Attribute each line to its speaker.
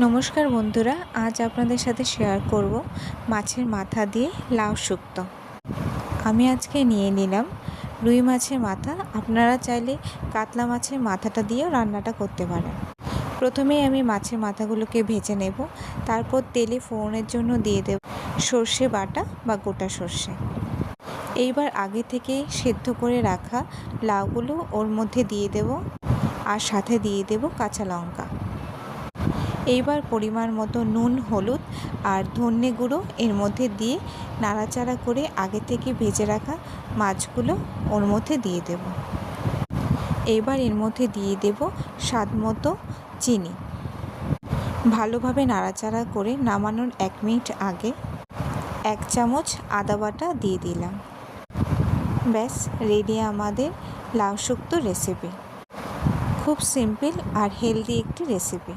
Speaker 1: নমস্কার বন্ধুরা, আজ আপনাদের সাথে শেয়ার করব মাছের মাথা দিয়ে লাউ শুক্তো। আমি আজকে নিয়ে নিলাম রুই মাছের মাথা। আপনারা চাইলে কাতলা মাছের মাথাটা দিয়েও রান্নাটা করতে পারেন। প্রথমেই আমি মাছের মাথাগুলোকে ভেজে নেব, তারপর তেলে ফোড়নের জন্য দিয়ে দেব সর্ষে বাটা বা গোটা সর্ষে। এইবার আগে থেকে সেদ্ধ করে রাখা লাউগুলো ওর মধ্যে দিয়ে দেব, আর সাথে দিয়ে দেব কাঁচা লঙ্কা। এইবার পরিমাণ মতো নুন, হলুদ আর ধনে গুঁড়ো এর মধ্যে দিয়ে নাড়াচাড়া করে আগে থেকে ভেজে রাখা মাছগুলো ওর মধ্যে দিয়ে দেব। এইবার এর মধ্যে দিয়ে দেব স্বাদ মতো চিনি। ভালোভাবে নাড়াচাড়া করে নামানোর 1 মিনিট আগে 1 চামচ আদা বাটা দিয়ে দিলাম। ব্যাস রেডি আমাদের লাউ শুক্তো রেসিপি। খুব সিম্পল আর হেলদি একটি রেসিপি।